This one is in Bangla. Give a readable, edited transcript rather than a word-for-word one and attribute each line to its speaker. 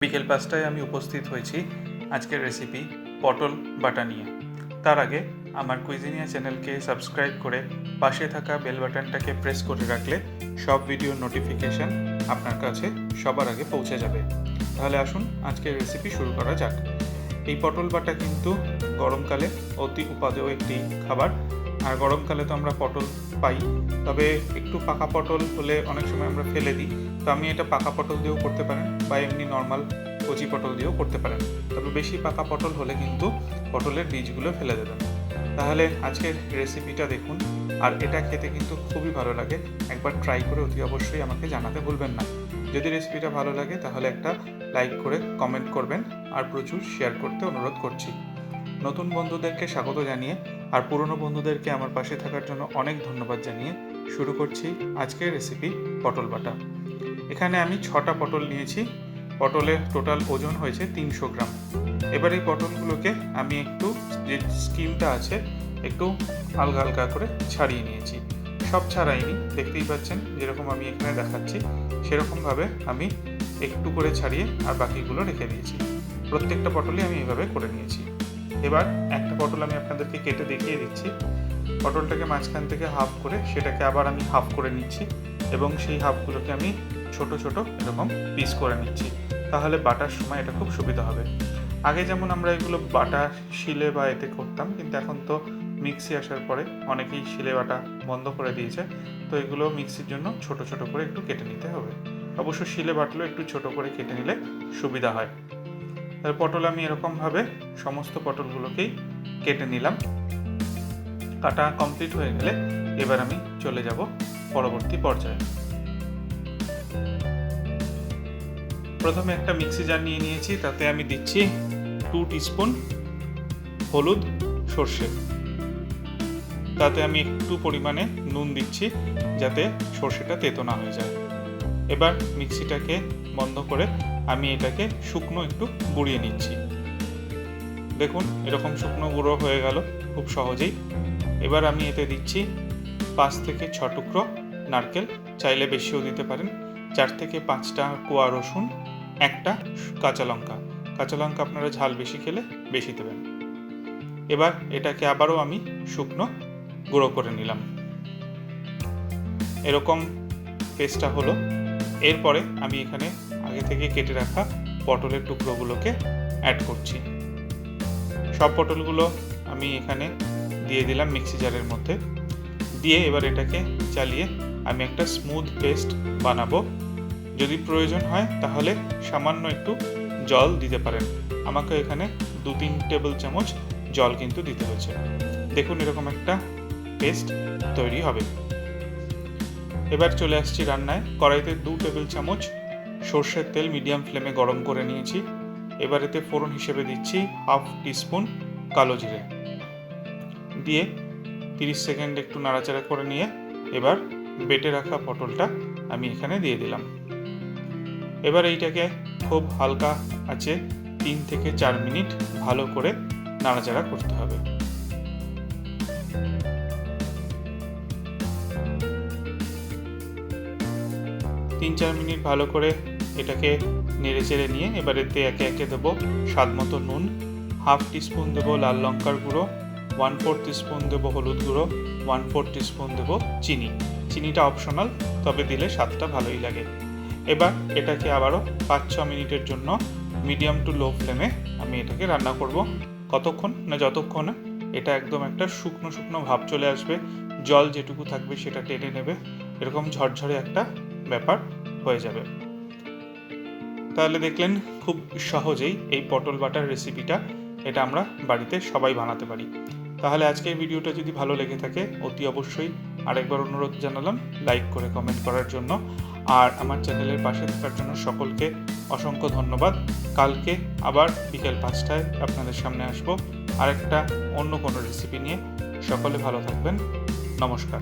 Speaker 1: বিকেল ৫টায় আমি উপস্থিত হয়েছি আজকের রেসিপি পটল বাটা নিয়ে। তার আগে আমার কুইজিনিয়া চ্যানেলকে সাবস্ক্রাইব করে পাশে থাকা বেল বাটনটাকে প্রেস করে রাখলে সব ভিডিওর নোটিফিকেশান আপনার কাছে সবার আগে পৌঁছে যাবে। তাহলে আসুন আজকের রেসিপি শুরু করা যাক। এই পটল বাটা কিন্তু গরমকালে অতি উপাদেয় একটি খাবার। আর গরমকালে তো আমরা পটল পাই, তবে একটু পাকা পটল হলে অনেক সময় আমরা ফেলে দিই। তো আমি এটা পাকা পটল দিয়েও করতে পারেন বা এমনি নর্মাল কচি পটল দিয়েও করতে পারেন, তবে বেশি পাকা পটল হলে কিন্তু পটলের বীজগুলো ফেলে দেবেন। তাহলে আজকের রেসিপিটা দেখুন, আর এটা খেতে কিন্তু খুবই ভালো লাগে। একবার ট্রাই করে অতি অবশ্যই আমাকে জানাতে ভুলবেন না। যদি রেসিপিটা ভালো লাগে তাহলে একটা লাইক করে কমেন্ট করবেন, আর প্রচুর শেয়ার করতে অনুরোধ করছি। নতুন বন্ধুদেরকে স্বাগত জানিয়ে আর পুরনো বন্ধুদেরকে আমার পাশে থাকার জন্য অনেক ধন্যবাদ জানিয়ে শুরু করছি আজকের রেসিপি পটল বাটা। এখানে আমি 6টা পটল নিয়েছি। পটলের টোটাল ওজন হয়েছে 300 গ্রাম। এবার এই পটলগুলোকে আমি একটু যে স্কিনটা আছে একটু হালকা হালকা করে ছাড়িয়ে নিয়েছি। সব ছাড়াইনি, দেখতেই পাচ্ছেন যেরকম আমি এখানে দেখাচ্ছি সেরকমভাবে আমি একটু করে ছাড়িয়ে আর বাকিগুলো রেখে দিয়েছি। প্রত্যেকটা পটলই আমি এভাবে করে নিয়েছি। এবার একটা পটল আমি আপনাদেরকে কেটে দেখিয়ে দিচ্ছি। পটলটাকে মাঝখান থেকে হাফ করে সেটাকে আবার আমি হাফ করে নিচ্ছি এবং সেই হাফগুলোকে আমি ছোট ছোট এরকম পিস করে নিচ্ছি, তাহলে বাটার সময় এটা খুব সুবিধা হবে। আগে যেমন আমরা এগুলো বাটা শিলে বা এতে করতাম, কিন্তু এখন তো মিক্সি আসার পরে অনেকেই শিলে বাটা বন্ধ করে দিয়েছে। তো এগুলো মিক্সির জন্য ছোট ছোট করে একটু কেটে নিতে হবে। অবশ্য শিলে বাটলেও একটু ছোট করে কেটে নিলে সুবিধা হয়। তাহলে পটল আমি এরকমভাবে সমস্ত পটলগুলোকেই কেটে নিলাম। কাটা কমপ্লিট হয়ে গেলে এবার আমি চলে যাব পরবর্তী পর্যায়ে। প্রথমে একটা মিক্সি জার নিয়ে নিয়েছি, তাতে আমি দিচ্ছি 2 টিস্পুন হলুদ সর্ষে। তাতে আমি একটু পরিমাণে নুন দিচ্ছি যাতে সর্ষেটা তেতো না হয়ে যায়। এবার মিক্সিটাকে বন্ধ করে আমি এটাকে শুকনো একটু গুঁড়িয়ে নিচ্ছি। দেখুন এরকম শুকনো গুঁড়ো হয়ে গেল খুব সহজেই। এবার আমি এতে দিচ্ছি 5 থেকে 6 টুকরো নারকেল, চাইলে বেশিও দিতে পারেন, 4 থেকে 5টা কোয়া রসুন, একটা কাঁচা লঙ্কা। কাঁচা লঙ্কা আপনারা ঝাল বেশি খেলে বেশি দেবেন। এবার এটাকে আবারও আমি শুকনো গুঁড়ো করে নিলাম। এরকম পেস্টটা হলো। এরপরে আমি এখানে আগে থেকে কেটে রাখা পটলের টুকরোগুলোকে অ্যাড করছি। সব পটলগুলো আমি এখানে দিয়ে দিলাম মিক্সি জারের মধ্যে। দিয়ে এবার এটাকে চালিয়ে আমি একটা স্মুথ পেস্ট বানাবো। যদি প্রয়োজন হয় তাহলে সামান্য একটু জল দিতে পারেন। আমাকে এখানে 2-3 টেবিল চামচ জল কিন্তু দিতে হয়েছে। দেখুন এরকম একটা পেস্ট তৈরি হবে। এবার চলে আসছি রান্নায়। কড়াইতে 2 টেবিল চামচ সর্ষের তেল মিডিয়াম ফ্লেমে গরম করে নিয়েছি। এবার এতে ফোড়ন হিসেবে দিচ্ছি 1/2 টিস্পুন কালো জিরে। দিয়ে 30 সেকেন্ড একটু নাড়াচাড়া করে নিয়ে এবার বেটে রাখা পটলটা আমি এখানে দিয়ে দিলাম। এবার এইটাকে খুব হালকা আঁচে 3 থেকে 4 মিনিট ভালো করে নাড়াচাড়া করতে হবে। তিন 4 মিনিট ভালো করে এটাকে নেড়ে চেড়ে নিয়ে এবার এতে একে একে দেবো স্বাদ মতো নুন, 1/2 টিস্পুন দেবো লাল লঙ্কার গুঁড়ো, 1/4 টিস্পুন দেবো হলুদ গুঁড়ো, 1/4 টিস্পুন দেবো চিনি। চিনিটা অপশনাল, তবে দিলে স্বাদটা ভালোই লাগে। এবার এটাকে আবারও 5-6 মিনিটের জন্য মিডিয়াম টু লো ফ্লেমে আমি এটাকে রান্না করব। কতক্ষণ না, যতক্ষণ এটা একদম একটা শুকনো শুকনো ভাব চলে আসবে, জল যেটুকু থাকবে সেটা টেনে নেবে, এরকম ঝরঝরে একটা ব্যাপার হয়ে যাবে। তাহলে দেখলেন খুব সহজেই এই পটল বাটার রেসিপিটা এটা আমরা বাড়িতে সবাই বানাতে পারি। তাহলে আজকের ভিডিওটা যদি ভালো লেগে থাকে অতি অবশ্যই আরেকবার অনুরোধ জানালাম লাইক করে কমেন্ট করার জন্য, আর আমার চ্যানেলের পাশে থাকার জন্য সকলকে অসংখ্য ধন্যবাদ। কালকে আবার বিকেল 5টায় আপনাদের সামনে আসবো আরেকটা অন্য কোনো রেসিপি নিয়ে। সকলে ভালো থাকবেন। নমস্কার।